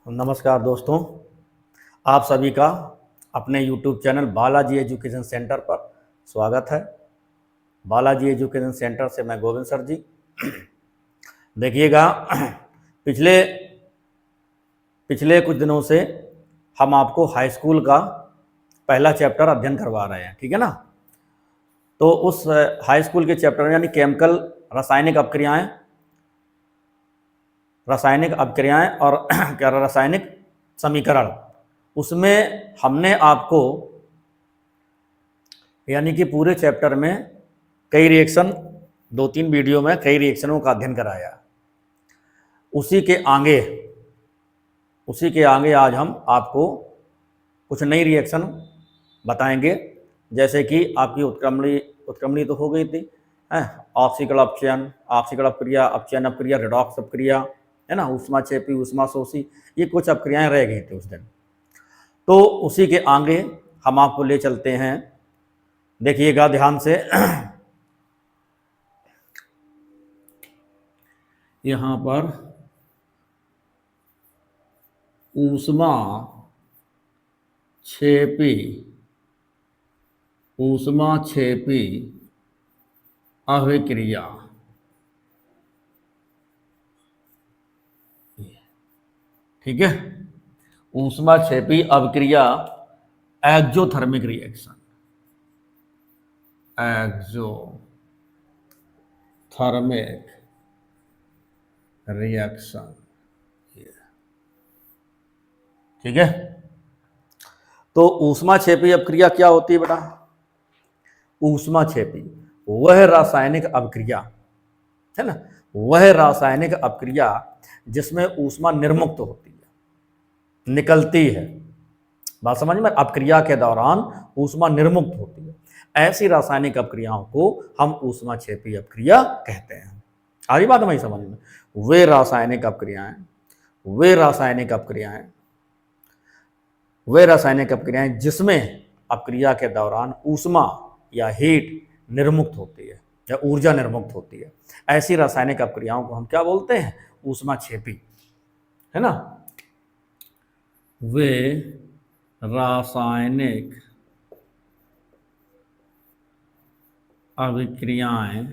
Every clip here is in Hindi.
नमस्कार दोस्तों, आप सभी का अपने YouTube channel Balaji education centre पर स्वागत है। बालाजी एजुकेशन सेंटर से मैं गोविंद सर जी। देखिएगा, पिछले पिछले कुछ दिनों से हम आपको हाई स्कूल का पहला चैप्टर अध्ययन करवा रहे हैं, ठीक है ना। तो उस हाई स्कूल के चैप्टर में यानी केमिकल रासायनिक अपक्रियाएं और क्या रासायनिक समीकरण, उसमें हमने आपको यानी कि पूरे चैप्टर में कई रिएक्शन, 2-3 वीडियो में कई रिएक्शनों का अध्ययन कराया। उसी के आगे आज हम आपको कुछ नई रिएक्शन बताएंगे। जैसे कि आपकी उत्क्रमणी तो हो गई थी, है ऑक्सीकरण अपचयन, ऑक्सीकरण अपक्रिया, अपचयन अपक्रिया, रेडॉक्स अपक्रिया, है ना, ऊष्माक्षेपी, ऊष्माशोषी, ये कुछ अपक्रियाएं रह गई थी उस दिन। तो उसी के आगे हम आपको ले चलते हैं। देखिएगा ध्यान से, यहां पर ऊष्माक्षेपी अभिक्रिया, ठीक है, ऊष्माक्षेपी अभिक्रिया, एक्सोथर्मिक रिएक्शन, ठीक है। तो ऊष्माक्षेपी अभिक्रिया क्या होती है बेटा? ऊष्माक्षेपी वह रासायनिक अभिक्रिया है ना, वह रासायनिक अभिक्रिया जिसमें ऊष्मा निर्मुक्त होती है, निकलती है। बात समझ में? अभिक्रिया के दौरान ऊष्मा निर्मुक्त होती है, ऐसी रासायनिक अभिक्रियाओं को हम ऊष्माक्षेपी अभिक्रिया कहते हैं। आ रही बात हमारी समझ में? वे रासायनिक अभिक्रियाएं जिसमें अभिक्रिया के दौरान ऊष्मा या हीट निर्मुक्त होती है या ऊर्जा निर्मुक्त होती है, ऐसी रासायनिक अभिक्रियाओं को हम क्या बोलते हैं? ऊष्माक्षेपी, है ना। वे रासायनिक अभिक्रियाएं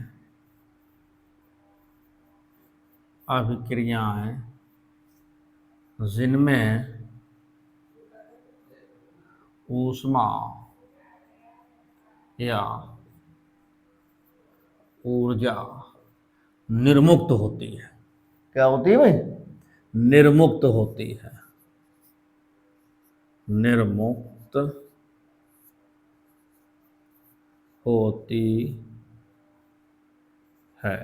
जिनमें ऊष्मा या ऊर्जा निर्मुक्त होती है। क्या होती है भाई? निर्मुक्त होती है, निर्मुक्त होती है,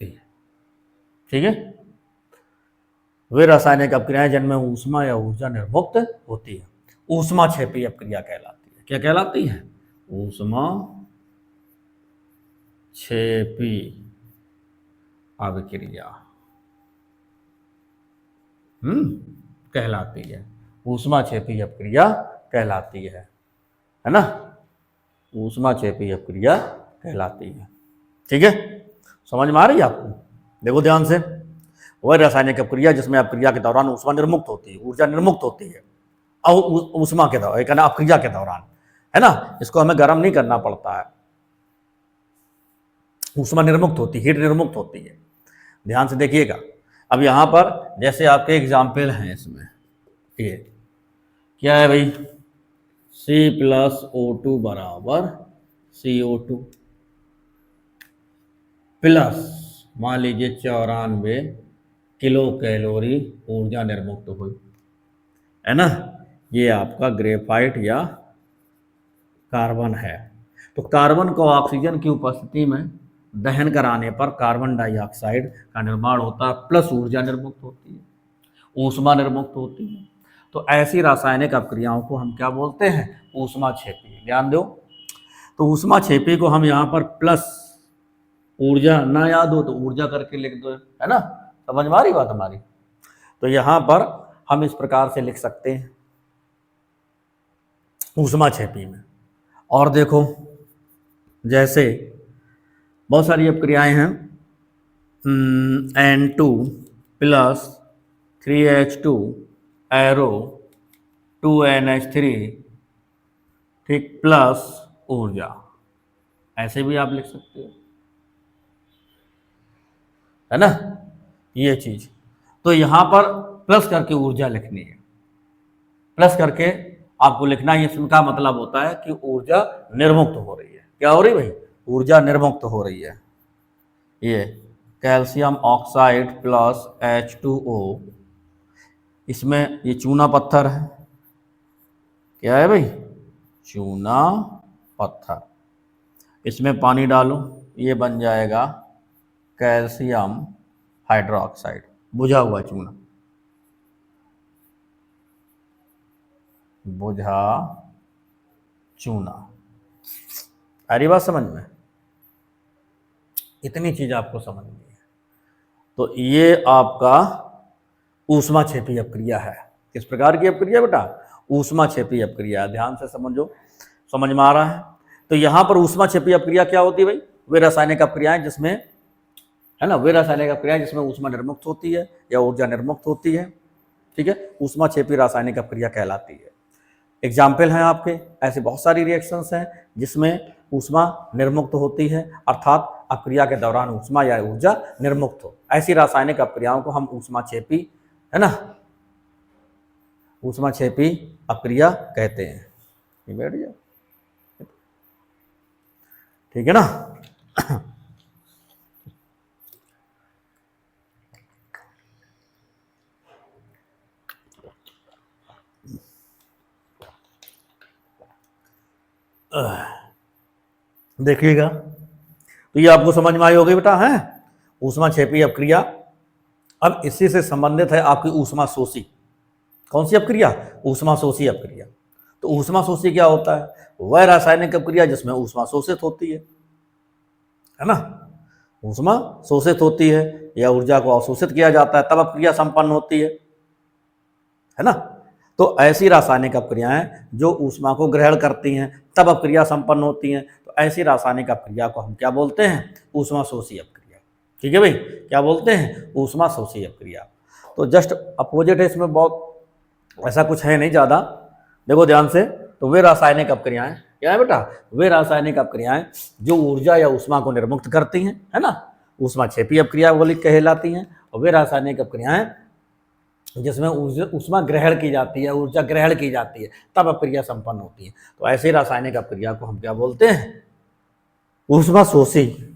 ठीक है। वे रासायनिक अभिक्रियाएं जिनमें ऊष्मा या ऊर्जा निर्मुक्त होती है, ऊष्माक्षेपी अभिक्रिया कहलाती है। क्या कहलाती है? ऊष्माक्षेपी अभिक्रिया कहलाती है, ऊष्माक्षेपी अभिक्रिया कहलाती है ना, ऊष्माक्षेपी अभिक्रिया कहलाती है, ठीक है। समझ में आ रही है आपको? देखो ध्यान से, वह रासायनिक अभिक्रिया जिसमें अभिक्रिया के दौरान ऊष्मा निर्मुक्त होती है, ऊर्जा निर्मुक्त होती है, और ऊष्मा के दौरान, कहना अभिक्रिया के दौरान, है ना, इसको हमें गर्म नहीं करना पड़ता है, ऊष्मा निर्मुक्त होती है, हीट निर्मुक्त होती है। ध्यान से देखिएगा, अब यहां पर जैसे आपके एग्जाम्पल हैं, इसमें ये क्या है भाई? C+O2 बराबर CO2 प्लस मान लीजिए 94 किलो कैलोरी ऊर्जा निर्मुक्त हुई, है ना। ये आपका ग्रेफाइट या कार्बन है। तो कार्बन को ऑक्सीजन की उपस्थिति में दहन कराने पर कार्बन डाइऑक्साइड का निर्माण होता है, प्लस ऊर्जा निर्मुक्त होती है, ऊष्मा निर्मुक्त होती है। तो ऐसी रासायनिक अभिक्रियाओं को हम क्या बोलते हैं? ऊष्माक्षेपी। ध्यान दो, तो ऊष्माक्षेपी को हम यहाँ पर प्लस ऊर्जा, ना याद हो तो ऊर्जा करके लिख दो, है ना। समझ में आ रही बात हमारी? तो यहाँ पर हम इस प्रकार से लिख सकते हैं ऊष्माक्षेपी में। और देखो, जैसे बहुत सारी अभिक्रियाएं हैं, N2 plus 3H2 arrow 2NH3, ठीक, प्लस ऊर्जा, ऐसे भी आप लिख सकते हो, है ना, ये चीज। तो यहां पर प्लस करके ऊर्जा लिखनी है, प्लस करके आपको लिखना है। इसका मतलब होता है कि ऊर्जा निर्मुक्त हो रही है। क्या हो रही है भाई? ऊर्जा निर्मुक्त हो रही है। ये कैल्शियम ऑक्साइड प्लस H2O, इसमें ये चूना पत्थर है। क्या है भाई? चूना पत्थर। इसमें पानी डालो, ये बन जाएगा कैल्शियम हाइड्रोक्साइड, बुझा हुआ चूना, बुझा चूना। आ रही बात समझ में? इतनी चीज आपको समझनी है। तो ये आपका ऊष्माक्षेपी अपक्रिया है। किस प्रकार की अपक्रिया बेटा? ऊष्माक्षेपी अपक्रिया। ध्यान से समझो, समझ में आ रहा है? तो यहां पर ऊष्माक्षेपी अपक्रिया क्या होती है भाई? वे रासायनिक अपक्रियाएं जिसमें, है ना, वे रासायनिक अपक्रियाएं जिसमें ऊष्मा निर्मुक्त होती है या ऊर्जा निर्मुक्त होती है, ठीक है, ऊष्माक्षेपी रासायनिक अपक्रिया कहलाती है। एग्जाम्पल हैं आपके, ऐसे बहुत सारी रिएक्शंस हैं जिसमें ऊष्मा निर्मुक्त होती है, अर्थात अपक्रिया के दौरान ऊष्मा या ऊर्जा निर्मुक्त हो। ऐसी रासायनिक अपक्रियाओं को हम ऊष्माक्षेपी, है ना, ऊष्माक्षेपी अपक्रिया कहते हैं। ये बैठ गया, ठीक है ना। देखिएगा, तो ये आपको समझ में आई होगी बेटा, है ऊष्माक्षेपी अपक्रिया। अब इसी से संबंधित है आपकी ऊष्मा शोषी। कौन सी अपक्रिया? ऊष्मा शोषी अपक्रिया। तो ऊष्मा शोषी क्या होता है? वह रासायनिक अपक्रिया जिसमें ऊष्मा शोषित होती है ना, ऊष्मा शोषित होती है या ऊर्जा को अवशोषित किया जाता है, तब अपक्रिया संपन्न होती है ना। तो ऐसी रासायनिक अपक्रियाएं जो ऊष्मा को ग्रहण करती हैं तब अपक्रिया संपन्न होती हैं। तो ऐसी रासायनिक अपक्रिया को हम क्या बोलते हैं? ऊष्मा शोषी अपक्रिया। ठीक है भाई, क्या बोलते हैं? ऊष्मा शोषी अपक्रिया। तो जस्ट अपोजिट है, इसमें बहुत ऐसा कुछ है नहीं ज़्यादा। देखो ध्यान से, तो वे रासायनिक अपक्रियाएं क्या है बेटा? वे रासायनिक अपक्रियाएं जो ऊर्जा या ऊष्मा को निर्मुक्त करती हैं, है ना, ऊष्माक्षेपी अपक्रिया बोली कहलाती हैं। और वे रासायनिक अपक्रियाएं जिसमें ऊष्मा ग्रहण की जाती है, ऊर्जा ग्रहण की जाती है, तब अपक्रिया संपन्न होती है। तो ऐसी रासायनिक अपक्रिया को हम क्या बोलते हैं? ऊष्मा शोषी।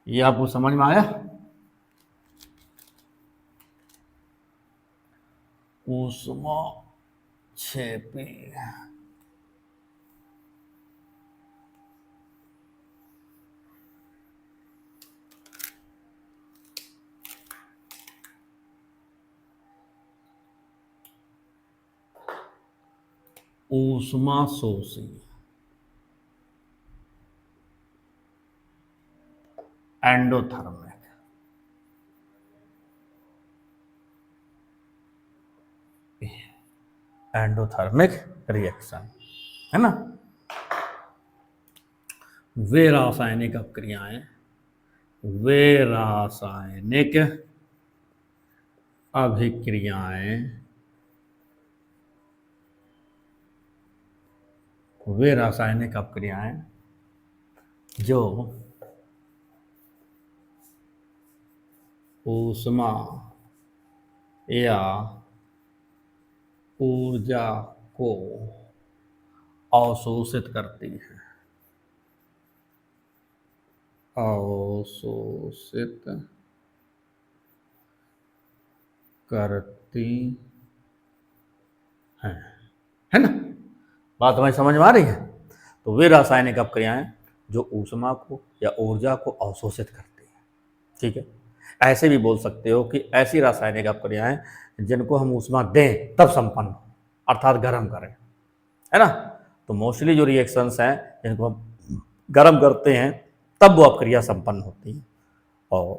ये आपको समझ में आया? ऊष्माक्षेपी ऊष्मा शोषी एंडोथर्मिक, एंडोथर्मिक रिएक्शन, है ना। वे रासायनिक अपक्रियाएं, वे रासायनिक अभिक्रियाएं, वे रासायनिक अपक्रियाएं जो ऊष्मा या ऊर्जा को अवशोषित करती है, अवशोषित करती है ना। बात हमें समझ में आ रही है? तो वे रासायनिक अपक्रियाएं जो ऊष्मा को या ऊर्जा को अवशोषित करती हैं, ठीक है। ऐसे भी बोल सकते हो कि ऐसी रासायनिक अपक्रियाएं जिनको हम ऊष्मा दें तब संपन्न हो, अर्थात गर्म करें, है ना। तो मोस्टली जो रिएक्शंस हैं जिनको हम गर्म करते हैं तब वो अपक्रिया संपन्न होती है। और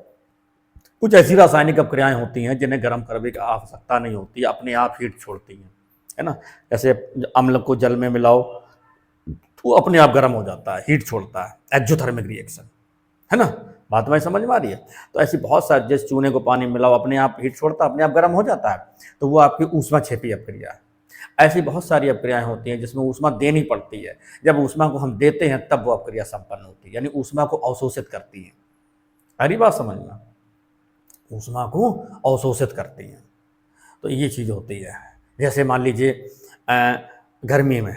कुछ ऐसी रासायनिक अपक्रियाएं होती हैं जिन्हें गर्म करने की आवश्यकता नहीं होती, अपने आप हीट छोड़ती हैं, है ना। जैसे अम्ल को जल में मिलाओ, वो अपने आप गर्म हो जाता है, हीट छोड़ता है, एक्जोथर्मिक रिएक्शन, है ना। बात में समझ में आ रही है। तो ऐसी बहुत सारी, जैसे चूने को पानी मिलाओ, अपने आप हीट छोड़ता है, अपने आप गर्म हो जाता है, तो वो आपकी ऊष्माक्षेपी अपक्रिया है। ऐसी बहुत सारी अपक्रियाएं होती हैं जिसमें ऊष्मा देनी पड़ती है। जब ऊष्मा को हम देते हैं तब वो अपक्रिया संपन्न होती है, यानी ऊष्मा को अवशोषित करती है। अरे बात समझना, ऊष्मा को अवशोषित करती है। तो ये चीज़ होती है। जैसे मान लीजिए गर्मी में,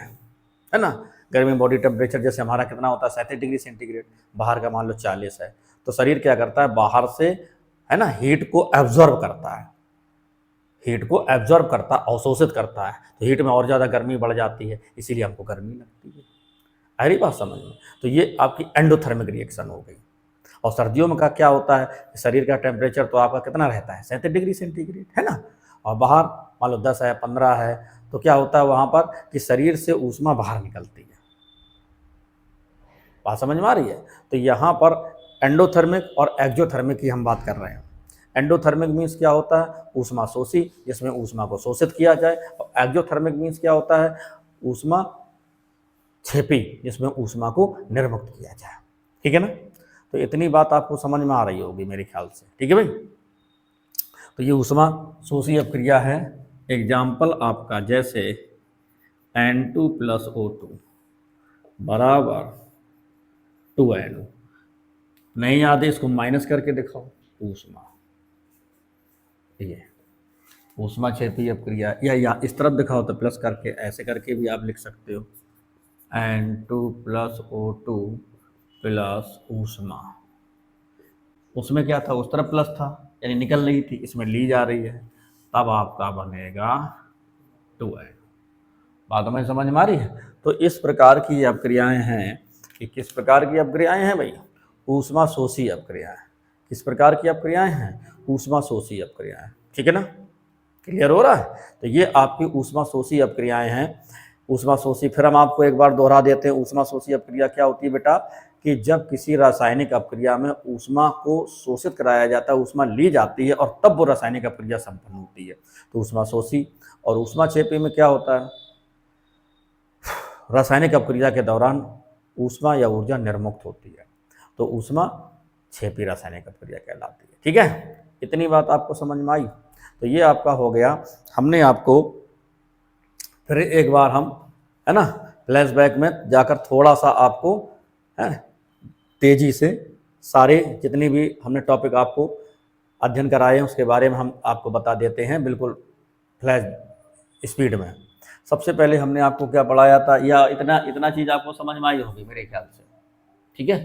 है ना, गर्मी में बॉडी टेम्परेचर जैसे हमारा कितना होता है 37 डिग्री सेंटीग्रेड, बाहर का मान लो 40 है, तो शरीर क्या करता है, बाहर से, है ना, हीट को एब्जॉर्ब करता है, हीट को एब्जॉर्ब करता, अवशोषित करता है। तो हीट में और ज़्यादा गर्मी बढ़ जाती है, इसीलिए हमको गर्मी लगती है। अरे बात समझ में। तो ये आपकी एंडोथर्मिक रिएक्शन हो गई। और सर्दियों में का क्या होता है, शरीर का टेम्परेचर तो आपका कितना रहता है 37 डिग्री सेंटीग्रेड, है ना, और बाहर मान लो 10 है, 15 है, तो क्या होता है वहाँ पर कि शरीर से ऊष्मा बाहर निकलती है। बात समझ में आ रही है। तो यहाँ पर एंडोथर्मिक और एक्जोथर्मिक की हम बात कर रहे हैं। एंडोथर्मिक मीन्स क्या होता है, ऊष्मा शोषी, जिसमें ऊष्मा को शोषित किया जाए, और एक्जोथर्मिक मीन्स क्या होता है, ऊष्मा क्षेपी, जिसमें ऊष्मा को निर्मुक्त किया जाए। ठीक है ना। तो इतनी बात आपको समझ में आ रही होगी मेरे ख्याल से, ठीक है भाई। तो ये ऊष्मा शोषी अपक्रिया है। एग्जाम्पल आपका जैसे N2 + O2 बराबर 2NO। नहीं याद है, इसको माइनस करके दिखाओ। ऊष्मा, ये ऊष्मा क्षेपीय अपक्रिया, या इस तरफ दिखाओ तो प्लस करके, ऐसे करके भी आप लिख सकते हो। N2 + O2 प्लस ऊष्मा, उसमें क्या था, उस तरफ प्लस था, यानी निकल रही थी, इसमें ली जा रही है, तब आपका बनेगा 2N। बात हमें समझ में आ रही है। तो इस प्रकार की अपक्रियाएं हैं कि किस प्रकार की अपक्रियाएं हैं भाई, ऊष्मा शोषी अपक्रियाएं। किस प्रकार की अपक्रियाएं हैं, ऊष्मा शोषी अपक्रियाएं। ठीक है ना, क्लियर हो रहा है। तो ये आपकी ऊष्मा शोषी अपक्रियाएं हैं। ऊष्मा शोषी, फिर हम आपको एक बार दोहरा देते हैं। ऊष्मा शोषी अपक्रिया क्या होती है बेटा, कि जब किसी रासायनिक अपक्रिया में ऊष्मा को शोषित कराया जाता है, ऊष्मा ली जाती है, और तब वो रासायनिक अपक्रिया संपन्न होती है, तो ऊष्मा शोषी। और ऊष्मा क्षेपी में क्या होता है, रासायनिक अपक्रिया के दौरान ऊष्मा या ऊर्जा निर्मुक्त होती है, तो ऊष्मा क्षेपी रासायनिक अपक्रिया कहलाती है। ठीक है, इतनी बात आपको समझ में आई। तो ये आपका हो गया। हमने आपको फिर एक बार हम, है ना, फ्लैशबैक में जाकर थोड़ा सा आपको, है, तेजी से सारे जितनी भी हमने टॉपिक आपको अध्ययन कराए हैं उसके बारे में हम आपको बता देते हैं, बिल्कुल फ्लैश स्पीड में। सबसे पहले हमने आपको क्या पढ़ाया था, या इतना चीज़ आपको समझ में आई होगी मेरे ख्याल से। ठीक है,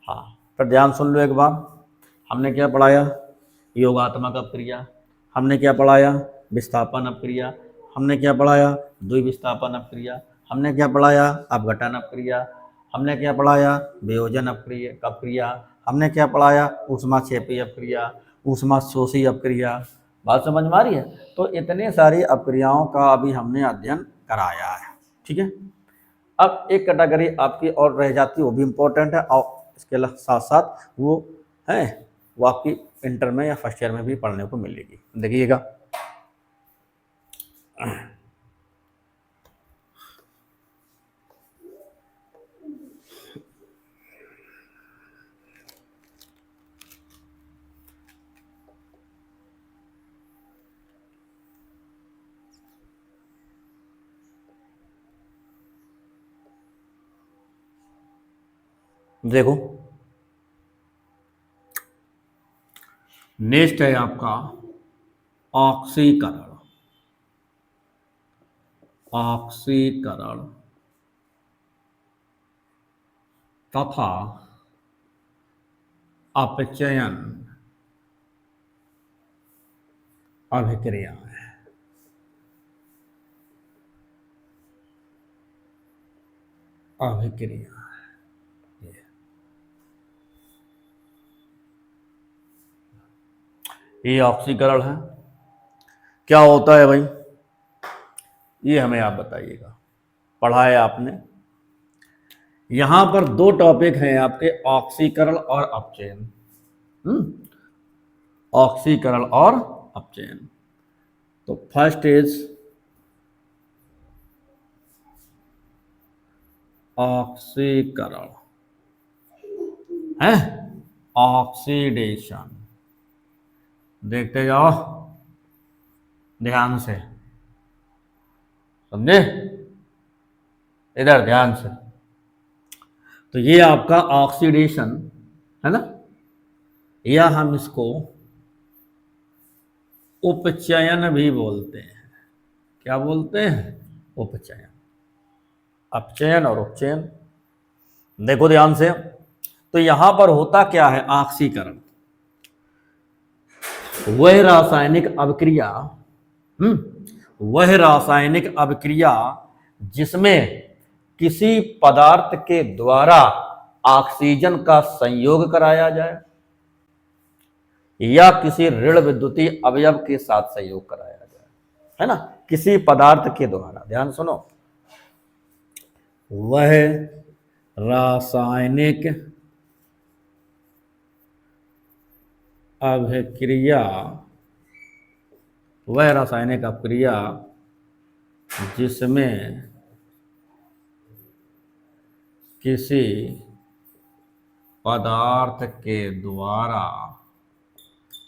हाँ, फिर ध्यान सुन लो एक बार। हमने क्या पढ़ाया, योगात्मक अपक्रिया। हमने क्या पढ़ाया, विस्थापन अपक्रिया। हमने क्या पढ़ाया, द्विविस्थापन अपक्रिया। हमने क्या पढ़ाया, अपघटन अपक्रिया। हमने क्या पढ़ाया, वियोजन अपक्रिया। हमने क्या पढ़ाया, ऊष्मा क्षेपी अपक्रिया, ऊष्मा शोषी अपक्रिया। बात समझ में आ रही है। तो इतने सारी अपक्रियाओं का अभी हमने अध्ययन कराया है। ठीक है, अब एक कैटेगरी आपकी और रह जाती है, वो भी इम्पोर्टेंट है, और इसके साथ साथ वो है, वो आपकी इंटर में या फर्स्ट ईयर में भी पढ़ने को मिलेगी। देखिएगा, देखो नेक्स्ट है आपका ऑक्सीकरण। ऑक्सीकरण तथा अपचयन अभिक्रिया। अभिक्रिया ये ऑक्सीकरण है। क्या होता है भाई, ये हमें आप बताइएगा, पढ़ा है आपने। यहां पर दो टॉपिक हैं आपके, ऑक्सीकरण और अपचयन। ऑक्सीकरण और अपचयन। तो फर्स्ट इज ऑक्सीकरण है, ऑक्सीडेशन। देखते जाओ ध्यान से, समझे, इधर ध्यान से। तो ये आपका ऑक्सीडेशन है ना, या हम इसको उपचयन भी बोलते हैं। क्या बोलते हैं? उपचयन। अपचयन और उपचयन। देखो ध्यान से, तो यहां पर होता क्या है? ऑक्सीकरण वह रासायनिक अभिक्रिया, वह रासायनिक अभिक्रिया जिसमें किसी पदार्थ के द्वारा ऑक्सीजन का संयोग कराया जाए या किसी ऋण विद्युतीय अवयव के साथ संयोग कराया जाए, है ना, किसी पदार्थ के द्वारा। ध्यान सुनो, वह रासायनिक अभिक्रिया, वह रासायनिक अभिक्रिया जिसमें किसी पदार्थ के द्वारा,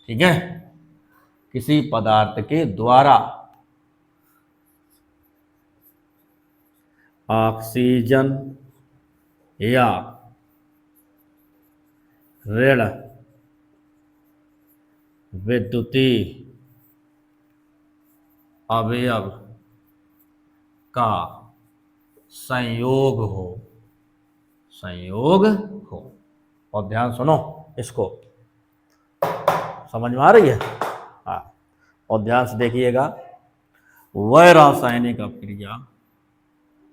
ठीक है, किसी पदार्थ के द्वारा ऑक्सीजन या ऋण विद्युतीय अवयव का संयोग हो, संयोग हो। और ध्यान सुनो इसको, समझ में आ रही है? हाँ, और ध्यान से देखिएगा, वह रासायनिक अभिक्रिया,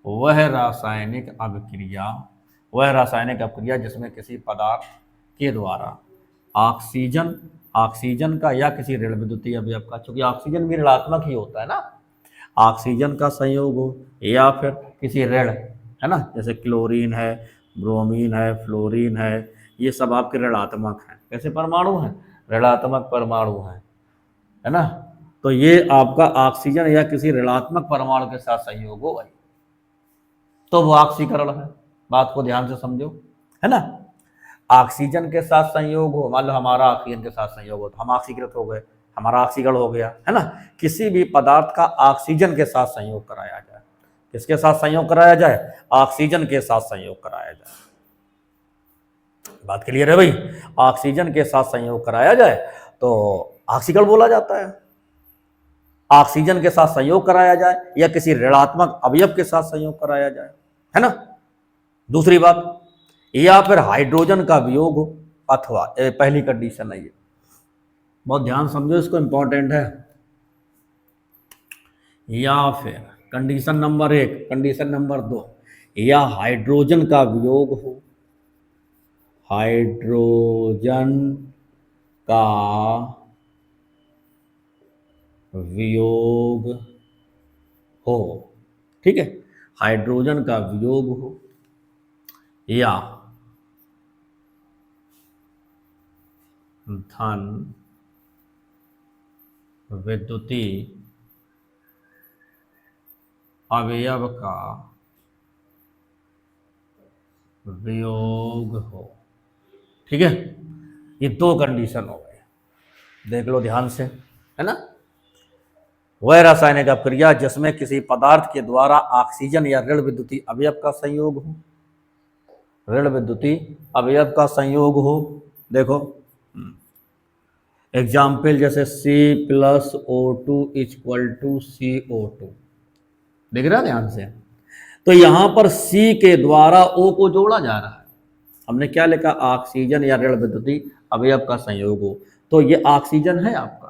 वह रासायनिक अभिक्रिया, वह रासायनिक अभिक्रिया जिसमें किसी पदार्थ के द्वारा ऑक्सीजन, ऑक्सीजन का या किसी ऋण विद्युतीय अवयव का, क्योंकि ऑक्सीजन भी ऋणात्मक ही होता है ना, ऑक्सीजन का संयोग हो या फिर किसी ऋण, है ना, जैसे क्लोरीन है, ब्रोमीन है, फ्लोरीन है, ये सब आपके ऋणात्मक हैं। कैसे परमाणु हैं? ऋणात्मक परमाणु हैं, है ना। तो ये आपका ऑक्सीजन या किसी ऋणात्मक परमाणु के साथ संयोग हो भाई, तो वो ऑक्सीकरण है। बात को ध्यान से समझो, है ना। ऑक्सीजन के साथ संयोग हो, मान लो हमारा ऑक्सीजन के साथ संयोग हो तो हम ऑक्सीकृत हो गए, हमारा ऑक्सीकरण हो गया, है ना। किसी भी पदार्थ का ऑक्सीजन के साथ संयोग कराया जाए, किसके साथ संयोग कराया जाए? ऑक्सीजन के साथ संयोग कराया जाए। बात क्लियर है भाई? ऑक्सीजन के साथ संयोग कराया जाए तो ऑक्सीकरण बोला जाता है। ऑक्सीजन के साथ संयोग कराया जाए या किसी ऋणात्मक अवयव के साथ संयोग कराया जाए, है ना। दूसरी बात, या फिर हाइड्रोजन का वियोग हो, अथवा पहली कंडीशन है ये, बहुत ध्यान समझो इसको, इंपॉर्टेंट है। या फिर कंडीशन नंबर 1, कंडीशन नंबर 2, या हाइड्रोजन का वियोग हो, हाइड्रोजन का वियोग हो, ठीक है, हाइड्रोजन का वियोग हो, या धन विद्युतीय अवयव का वियोग हो, ठीक है। ये 2 कंडीशन हो गए, देख लो ध्यान से, है ना। वह रासायनिक अभिक्रिया जिसमें किसी पदार्थ के द्वारा ऑक्सीजन या ऋण विद्युतीय अवयव का संयोग हो, ऋण विद्युतीय अवयव का संयोग हो। देखो एग्जाम्पल, जैसे C+O2 = CO2, देख रहा है ध्यान से। तो यहां पर C के द्वारा O को जोड़ा जा रहा है। हमने क्या लिखा? ऑक्सीजन या ऋण विद्युतीय अवयव का संयोग हो, तो ये ऑक्सीजन है आपका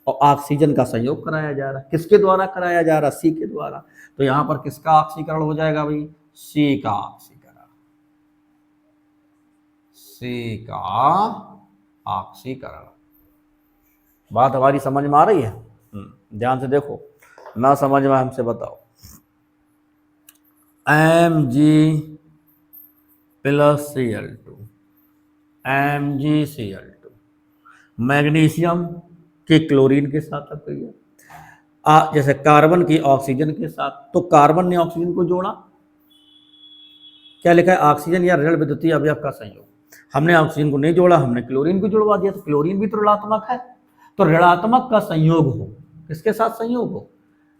और ऑक्सीजन का संयोग कराया जा रहा है। किसके द्वारा कराया जा रहा है? C के द्वारा। तो यहां पर किसका ऑक्सीकरण हो जाएगा भाई? C का ऑक्सीकरण, C का ऑक्सीकरण। बात हमारी समझ में आ रही है? ध्यान से देखो, ना समझ में हमसे बताओ। Mg+Cl2, MgCl2, मैग्नीशियम के क्लोरीन के साथ अभिक्रिया, जैसे कार्बन की ऑक्सीजन के साथ, तो कार्बन ने ऑक्सीजन को जोड़ा, क्या लिखा है, ऑक्सीजन या ऋण विद्युतीय अवयव का संयोग। हमने ऑक्सीजन को नहीं जोड़ा, हमने क्लोरीन को जुड़वा दिया, तो क्लोरीन भी तो ऋणात्मक है, तो ऋणात्मक का संयोग हो, किसके साथ संयोग हो,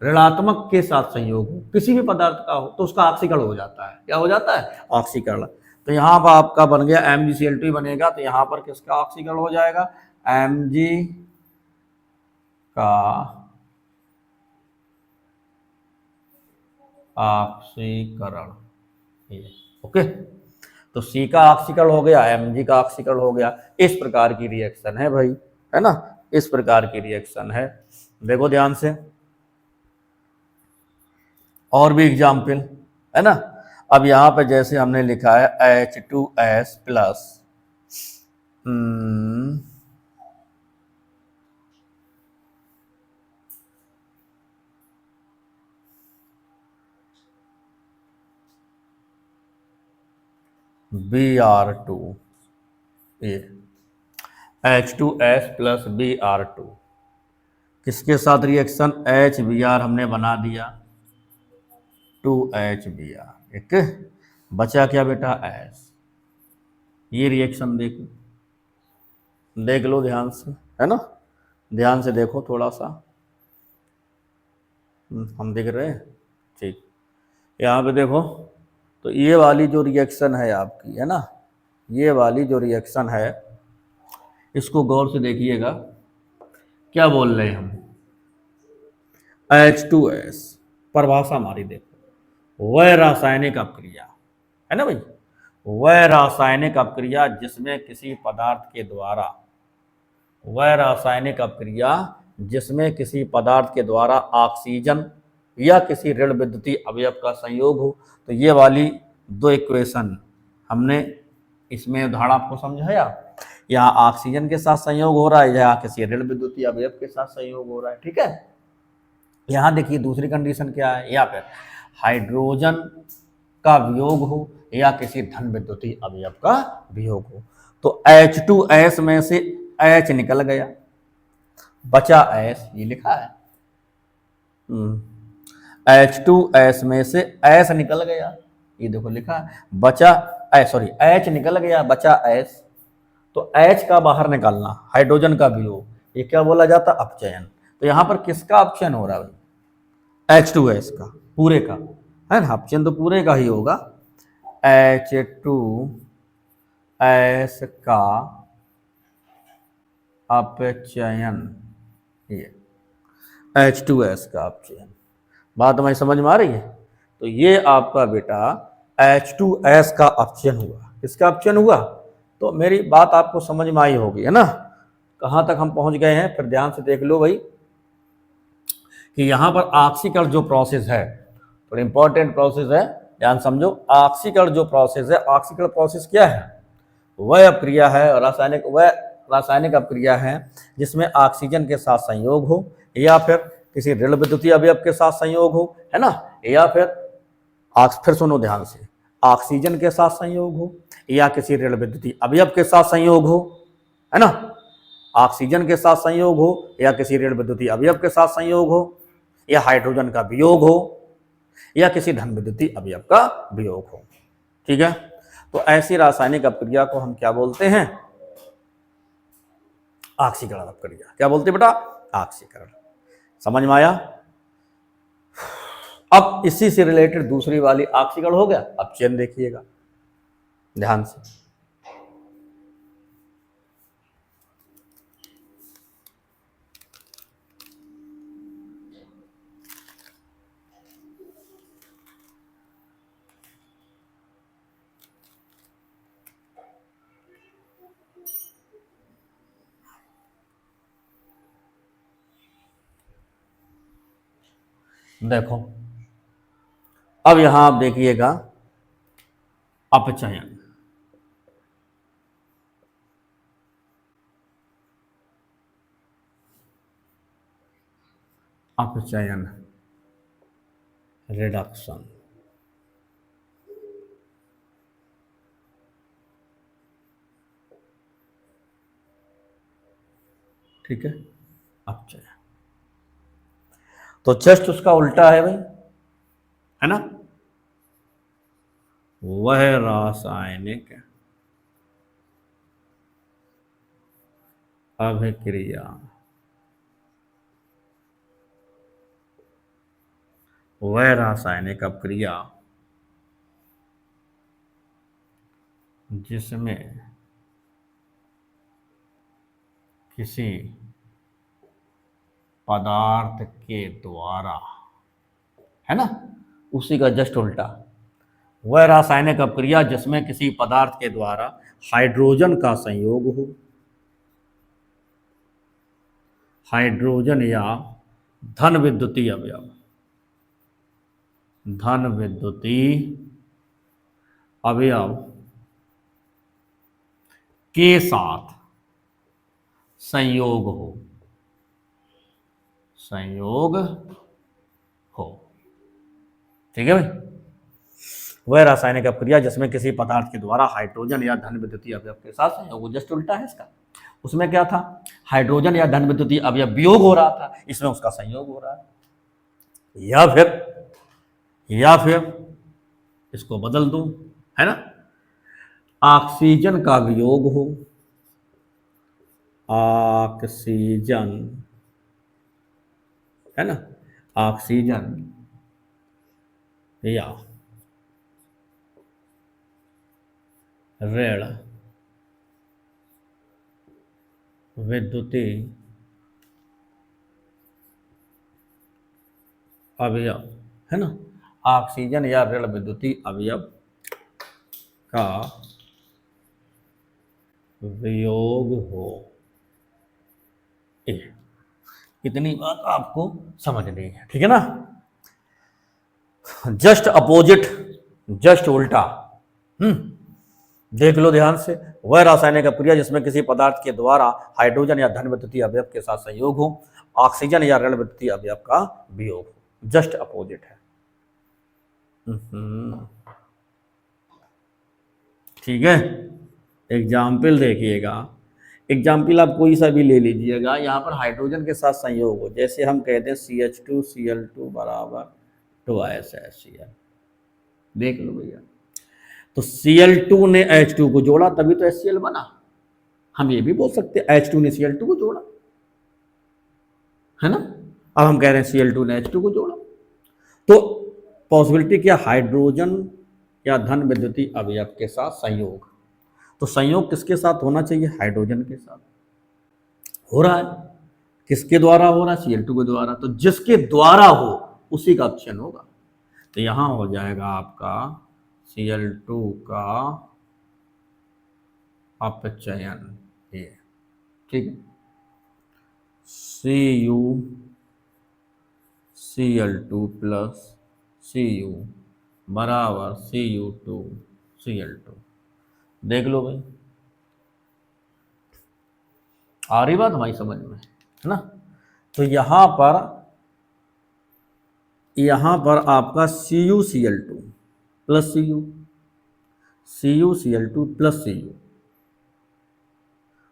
ऋणात्मक के साथ संयोग हो, किसी भी पदार्थ का हो, तो उसका ऑक्सीकरण हो जाता है। क्या हो जाता है, ऑक्सीकरण। तो यहाँ पर आपका बन गया MgCl2 बनेगा, तो यहाँ पर किसका ऑक्सीकरण हो जाएगा, Mg का ऑक्सीकरण। ओके, तो C का ऑक्सीकरण हो गया, Mg का ऑक्सीकरण हो गया। इस प्रकार की रिएक्शन है भाई, है ना, इस प्रकार की रिएक्शन है। देखो ध्यान से, और भी एग्जाम्पल है ना। अब यहाँ पे जैसे हमने लिखा है H2S प्लस Br2, ये H2S प्लस Br2, किसके साथ रिएक्शन, HBr हमने बना दिया 2HBr, एक बचा क्या बेटा S। ये रिएक्शन देखो, देख लो ध्यान से, है ना, ध्यान से देखो थोड़ा सा, हम देख रहे हैं, ठीक। यहाँ पे देखो, तो ये वाली जो रिएक्शन है आपकी, है ना, ये वाली जो रिएक्शन है, इसको गौर से देखिएगा, क्या बोल रहे हैं हम, H2S, परिभाषा हमारी देखो, वह रासायनिक अपक्रिया, है ना भाई, वह रासायनिक अपक्रिया जिसमें किसी पदार्थ के द्वारा, वह रासायनिक अपक्रिया जिसमें किसी पदार्थ के द्वारा ऑक्सीजन या किसी ऋण विद्युतीय अवयव का संयोग हो। तो ये वाली दो इक्वेशन हमने इसमें उदाहरण आपको समझाया, यहाँ ऑक्सीजन के साथ संयोग हो रहा है, यहाँ किसी ऋण विद्युतीय अवयव के साथ संयोग हो रहा है, ठीक है। यहाँ देखिए दूसरी कंडीशन क्या है, यहाँ पे हाइड्रोजन का वियोग हो या किसी धन विद्युतीय अवयव का वियोग हो। तो H2S में से H निकल गया, बचा S, ये लिखा है, H2S में से S निकल गया, ये देखो लिखा है, बचा सॉरी H निकल गया, बचा S। तो H का बाहर निकालना, हाइड्रोजन का वियोग, ये क्या बोला जाता, अपचयन। तो यहाँ पर किसका अपचयन हो रहा है भाई, H2S का, पूरे का, है ना, अपचयन तो पूरे का ही होगा। H2S का अपचयन, ये H2S का अपचयन, बात हमारी समझ में आ रही है। तो ये आपका बेटा H2S का अपचयन हुआ, किसका अपचयन हुआ, तो मेरी बात आपको समझ में आई होगी, है ना, कहाँ तक हम पहुंच गए हैं, फिर ध्यान से देख लो भाई, कि यहाँ पर ऑक्सीकरण जो प्रोसेस है, थोड़ी इंपॉर्टेंट प्रोसेस है, ध्यान समझो। ऑक्सीकरण जो प्रोसेस है, ऑक्सीकरण प्रोसेस क्या है, वह अपक्रिया है, रासायनिक अपक्रिया है जिसमें ऑक्सीजन के साथ संयोग हो या फिर किसी ऋण विद्युतीय अवयव के साथ संयोग हो, है ना, या फिर सुनो ध्यान से, ऑक्सीजन के साथ संयोग हो या किसी ऋण विद्युतीय अवयव के साथ संयोग हो, है ना, ऑक्सीजन के साथ संयोग हो या किसी ऋण विद्युतीय अवयव के साथ संयोग हो, या हाइड्रोजन का वियोग हो या किसी धन विद्युतीय अवयव का वियोग हो, ठीक है। तो ऐसी रासायनिक अपक्रिया को हम क्या बोलते हैं, ऑक्सीकरण अपक्रिया। क्या बोलते हैं बेटा, ऑक्सीकरण। समझ में आया। अब इसी से रिलेटेड दूसरी वाली ऑक्सीकरण हो गया, अपचयन देखिएगा ध्यान से। देखो अब यहां आप देखिएगा अपचयन, अपचयन, रिडक्शन, ठीक है, अपचयन। तो जस्ट उसका उल्टा है भाई, है ना, वह रासायनिक अभिक्रिया वह रासायनिक अभिक्रिया जिसमें किसी पदार्थ के द्वारा, है ना, उसी का जस्ट उल्टा, वह रासायनिक अभिक्रिया जिसमें किसी पदार्थ के द्वारा हाइड्रोजन का संयोग हो, हाइड्रोजन या धन विद्युतीय अवयव, धन विद्युतीय अवयव के साथ संयोग हो, संयोग हो। ठीक है भाई, वह रासायनिक अभिक्रिया जिसमें किसी पदार्थ के द्वारा हाइड्रोजन या धन विद्युतीय अवयव के साथ संयोग हो, जस्ट उल्टा है इसका। उसमें क्या था, हाइड्रोजन या धन विद्युतीय अवयव वियोग हो रहा था, इसमें उसका संयोग हो रहा है। या फिर इसको बदल दूं, है ना, ऑक्सीजन का वियोग हो, ऑक्सीजन, है ना, ऑक्सीजन या ऋण विद्युतीय अवयव, है ना, ऑक्सीजन या ऋण विद्युतीय अवयव का वियोग हो। इतनी बात आपको समझनी है, ठीक है ना। जस्ट अपोजिट, जस्ट उल्टा। देख लो ध्यान से, वह रासायनिक अभिक्रिया जिसमें किसी पदार्थ के द्वारा हाइड्रोजन या धन विद्युतीय अवयव के साथ संयोग हो, ऑक्सीजन या ऋण विद्युतीय अवयव का वियोग हो, जस्ट अपोजिट है। ठीक है, एग्जाम्पल देखिएगा, एग्जाम्पल आप कोई सा भी ले लीजिएगा। यहाँ पर हाइड्रोजन के साथ संयोग हो, जैसे हम कहते हैं CH2Cl2 बराबर 2HCl, देख लो भैया, तो Cl2 ने H2 को जोड़ा तभी तो HCl बना। हम ये भी बोल सकते हैं H2 ने Cl2 को जोड़ा, है ना। अब हम कह रहे हैं Cl2 ने H2 को जोड़ा, तो पॉसिबिलिटी क्या, हाइड्रोजन या धन विद्युतीय अवयव के साथ संयोग। तो संयोग किसके साथ होना चाहिए, हाइड्रोजन के साथ। हो रहा है, किसके द्वारा हो रहा है, Cl2 के द्वारा, तो जिसके द्वारा हो उसी का ऑप्शन होगा। तो यहां हो जाएगा आपका Cl2 का अपचयन, ये ठीक है, CuCl2 प्लस Cu बराबर Cu2Cl2। देख लो भाई, आ रही बात भाई समझ में, है ना। तो यहां पर आपका CuCl2 plus Cu, CuCl2 plus Cu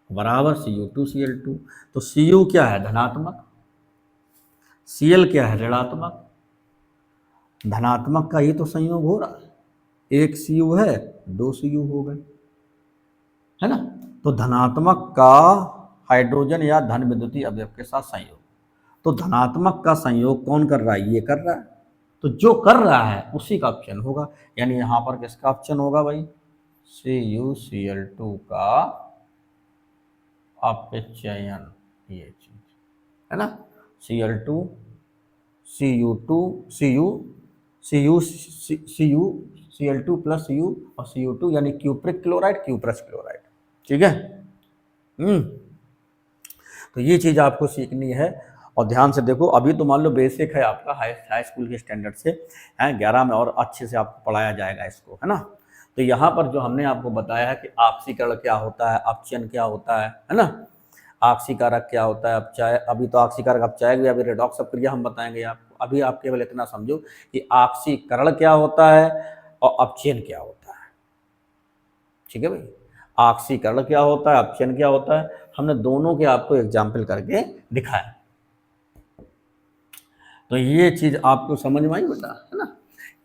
बराबर Cu2Cl2। तो Cu क्या है, धनात्मक, Cl क्या है, ऋणात्मक। धनात्मक का ही तो संयोग हो रहा है, एक Cu है, 2 Cu हो गए, है ना। तो धनात्मक का हाइड्रोजन या धन विद्युतीय अवयव के साथ संयोग, तो धनात्मक का संयोग कौन कर रहा है, ये कर रहा है, तो जो कर रहा है उसी का ऑप्शन होगा। यानी यहां पर किसका ऑप्शन होगा भाई, CuCl2 का अपचयन, ये चीज है ना, Cl2 Cl2 प्लस Cu और Cu2 यानी क्यूप्रिक क्लोराइड, क्यूप्रस क्लोराइड, ठीक है। तो ये चीज आपको सीखनी है, और ध्यान से देखो, अभी तो मान लो बेसिक है आपका, हाई स्कूल के स्टैंडर्ड से है, 11 में और अच्छे से आपको पढ़ाया जाएगा इसको, है ना। तो यहाँ पर जो हमने आपको बताया है कि ऑक्सीकरण क्या होता है, अपचयन क्या होता है ना, ऑक्सीकारक क्या होता है, अपचाय, अभी तो ऑक्सीकारक अपचायक भी, अभी रेडॉक्स प्रक्रिया हम बताएंगे आपको। अभी आप केवल इतना समझो कि ऑक्सीकरण क्या होता है और अपचयन क्या होता है, ठीक है भाई। ऑक्सीकरण क्या होता है, अपचयन क्या होता है, हमने दोनों के आपको एग्जाम्पल करके दिखाया। तो ये चीज आपको समझ में आई बेटा, है ना।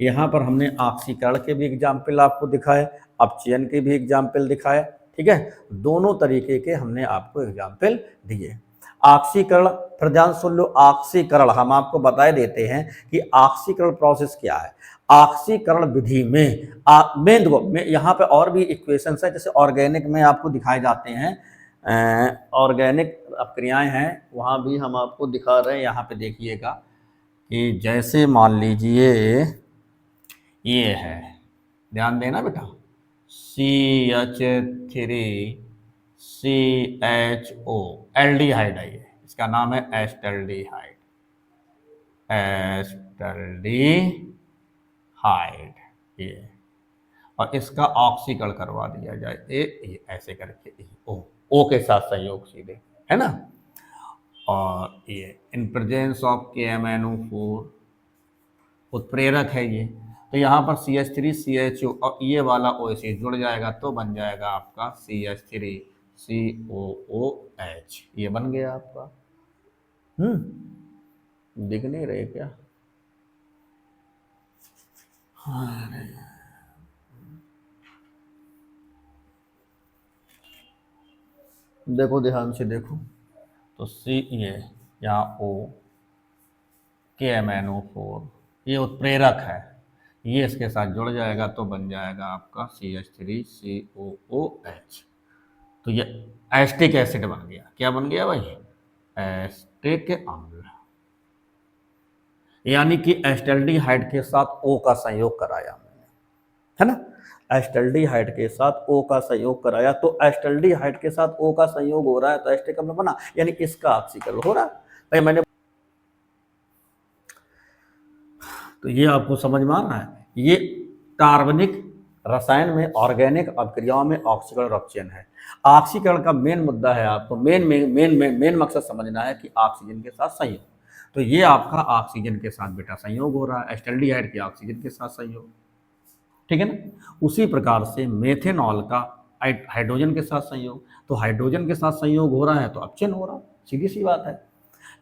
यहाँ पर हमने ऑक्सीकरण के भी एग्जाम्पल आपको दिखाए, अपचयन के भी एग्जाम्पल दिखाए, ठीक है। दोनों तरीके के हमने आपको एग्जाम्पल दिए। ऑक्सीकरण, फिर ध्यान सुन लो, ऑक्सीकरण हम आपको बता देते हैं कि ऑक्सीकरण प्रोसेस क्या है। ऑक्सीकरण विधि में मेन देखो, यहाँ पे और भी इक्वेशंस है, जैसे ऑर्गेनिक में आपको दिखाए जाते हैं, ऑर्गेनिक अपक्रियाएं हैं, वहाँ भी हम आपको दिखा रहे हैं। यहाँ पे देखिएगा कि जैसे मान लीजिए ये है, ध्यान देना बेटा, CH3CHO एल्डिहाइड है, ये इसका नाम है एस्टल्डिहाइड, एस्टल्डिहाइड ये, और इसका ऑक्सीकरण करवा दिया जाए ये ऐसे करके ओ के साथ संयोग सीधे, है ना। और ये इन प्रेजेंस ऑफ KMnO4 उत्प्रेरक है ये, तो यहाँ पर CH3CHO और ये वाला OH जुड़ जाएगा तो बन जाएगा आपका CH3COOH, ये बन गया आपका। दिख नहीं रहे क्या? हाँ, देखो ध्यान से देखो, तो C ये यहाँ O KMnO4 ये उत्प्रेरक है, ये इसके साथ जुड़ जाएगा तो बन जाएगा आपका CH3COOH, तो ये एस्टिक एसिड बन गया। क्या बन गया भाई? एस्टिक अम्ल, यानी कि एस्टल्डिहाइड के साथ O का संयोग कराया मैंने, है ना। एस्टल्डिहाइड के साथ O का संयोग कराया, तो एस्टल्डिहाइड के साथ O का संयोग हो रहा है तो एस्टिक अम्ल बना, यानी इसका ऑक्सीकरण हो रहा है भाई। मैंने तो ये आपको समझ में आ रहा है, ये कार्बनिक रसायन में ऑर्गेनिक अपक्रियाओं में ऑक्सीकरण और अपचयन है। ऑक्सीकरण का मेन मुद्दा है, आपको मेन मकसद समझना है कि ऑक्सीजन के साथ संयोग, तो ये आपका ऑक्सीजन के साथ बेटा संयोग हो रहा है, एस्टल्डिहाइड के ऑक्सीजन के साथ संयोग, ठीक है ना। उसी प्रकार से मेथेनॉल का हाइड्रोजन के साथ संयोग, तो हाइड्रोजन के साथ संयोग हो रहा है तो अपचयन हो रहा है, सीधी सी बात है।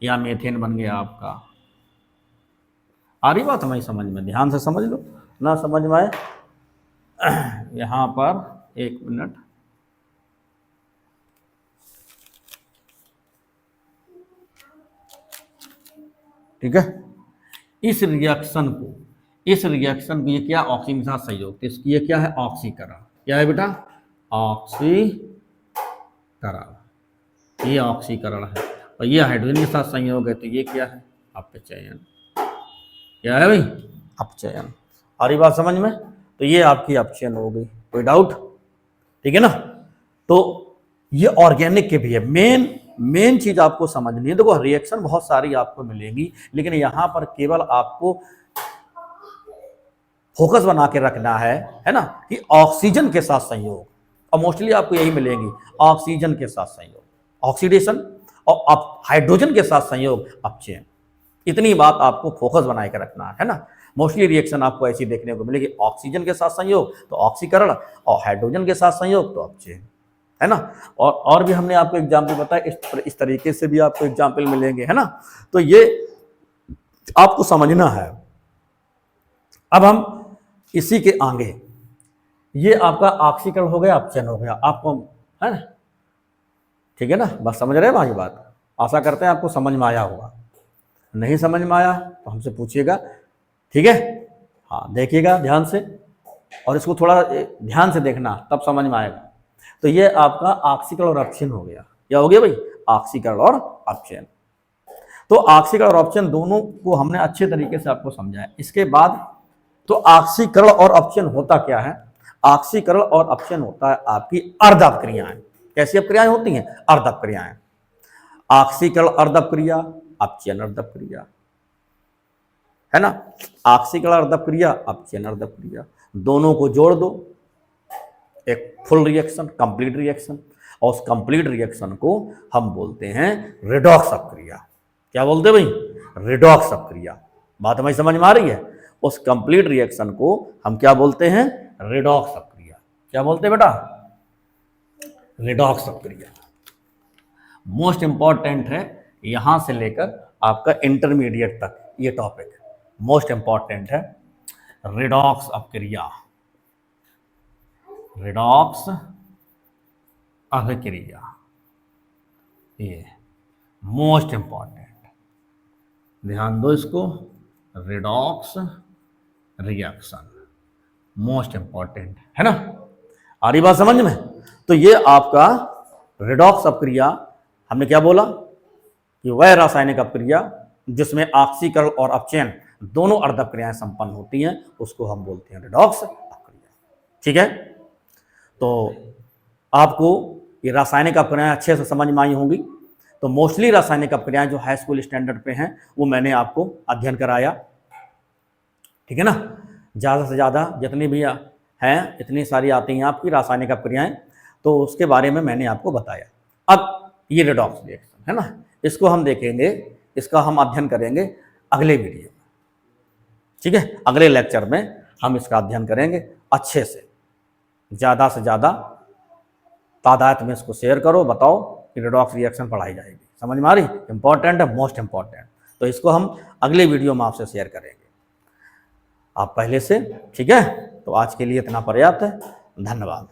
या मेथेन बन गया आपका। आ रही बात हमारी समझ में? ध्यान से समझ लो, ना समझ में आए यहाँ पर 1 मिनट, ठीक है। इस रिएक्शन को ये क्या, ऑक्सीजन के साथ संयोग, तो इसकी ये क्या है, ऑक्सीकरण। क्या है बेटा? ऑक्सीकरण, ये ऑक्सीकरण है, और ये हाइड्रोजन के साथ संयोग है, तो ये क्या है, अपचयन। क्या है भाई? अपचयन। आ रही बात समझ में? तो ये आपकी अपचयन हो गई, कोई डाउट? ठीक है ना। तो ये ऑर्गेनिक के भी है, मेन चीज आपको समझनी है। देखो रिएक्शन बहुत सारी आपको मिलेगी, लेकिन यहां पर केवल आपको फोकस बना के रखना है ना, कि ऑक्सीजन के साथ संयोग, और मोस्टली आपको यही मिलेंगी, ऑक्सीजन के साथ संयोग ऑक्सीडेशन, और हाइड्रोजन के साथ संयोग अपचयन। इतनी बात आपको फोकस बना के रखना है ना। मोस्टली रिएक्शन आपको ऐसी देखने को मिलेगी, ऑक्सीजन के साथ संयोग तो ऑक्सीकरण, और हाइड्रोजन के साथ संयोग तो अपचयन, है ना। और भी हमने आपको एग्जाम्पल बताया, इस तरीके से भी आपको एग्जाम्पल मिलेंगे, है ना। तो ये आपको समझना है। अब हम इसी के आगे, ये आपका ऑक्सीकरण हो गया, अपचयन हो गया, आपको है ना, ठीक है ना। बस समझ रहे हैं भाई बात? आशा करते हैं आपको समझ में आया होगा। नहीं समझ में आया तो हमसे पूछिएगा, ठीक है। हाँ देखिएगा ध्यान से, और इसको थोड़ा ध्यान से देखना, तब समझ में आएगा। तो ये आपका ऑक्सीकरण और अपचयन हो गया। क्या हो गया भाई? ऑक्सीकरण और अपचयन। तो ऑक्सीकरण और अपचयन दोनों को हमने अच्छे तरीके से आपको समझाया। इसके बाद तो ऑक्सीकरण और अपचयन होता क्या है? ऑक्सीकरण और अपचयन होता है आपकी अर्ध अपक्रियाएं। कैसी अपक्रियाएं होती हैं? अर्ध अपक्रियाएं। ऑक्सीकरण अर्ध अपक्रिया, अपचयन अर्ध अपक्रिया, है ना। ऑक्सीकरण अर्ध अपक्रिया, अपचयन अर्ध अपक्रिया, दोनों को जोड़ दो, एक फुल रिएक्शन, कंप्लीट रिएक्शन, और उस कंप्लीट रिएक्शन को हम बोलते हैं रिडॉक्स अपक्रिया। क्या बोलते हैं भाई? रिडॉक्स अपक्रिया। बात हमें समझ में आ रही है? उस कंप्लीट रिएक्शन को हम क्या बोलते हैं? रिडॉक्स अपक्रिया। क्या बोलते हैं बेटा? रिडॉक्स अपक्रिया। मोस्ट इंपॉर्टेंट है, यहां से लेकर आपका इंटरमीडिएट तक ये टॉपिक मोस्ट इंपॉर्टेंट है। रिडॉक्स अभिक्रिया, रिडॉक्स अभिक्रिया, ये मोस्ट इंपॉर्टेंट, ध्यान दो इसको, रिडॉक्स रिएक्शन मोस्ट इंपॉर्टेंट है ना। आ रही बात समझ में? तो ये आपका रिडॉक्स अपक्रिया, हमने क्या बोला कि वह रासायनिक अपक्रिया जिसमें ऑक्सीकरण और अपचयन दोनों अर्ध अपक्रियाएं संपन्न होती हैं, उसको हम बोलते हैं रिडॉक्स अपक्रिया। ठीक है, तो आपको ये रासायनिक अपक्रियाएं अच्छे से समझ में आई होंगी। तो मोस्टली रासायनिक अपक्रियाएं जो हाई स्कूल स्टैंडर्ड पे हैं वो मैंने आपको अध्ययन कराया, ठीक है ना। ज़्यादा से ज़्यादा जितनी भी हैं इतनी सारी आती हैं आपकी रासायनिक अपक्रियाएं, तो उसके बारे में मैंने आपको बताया। अब ये रिडॉक्स रिएक्शन है ना, इसको हम देखेंगे, इसका हम अध्ययन करेंगे अगले वीडियो में, ठीक है। अगले लेक्चर में हम इसका अध्ययन करेंगे अच्छे से ज़्यादा तादाद में इसको शेयर करो, बताओ कि रिडॉक्स रिएक्शन पढ़ाई जाएगी, समझ में आ रही? इंपॉर्टेंट है, मोस्ट इंपॉर्टेंट। तो इसको हम अगले वीडियो में आपसे शेयर करेंगे आप पहले से, ठीक है। तो आज के लिए इतना पर्याप्त है, धन्यवाद।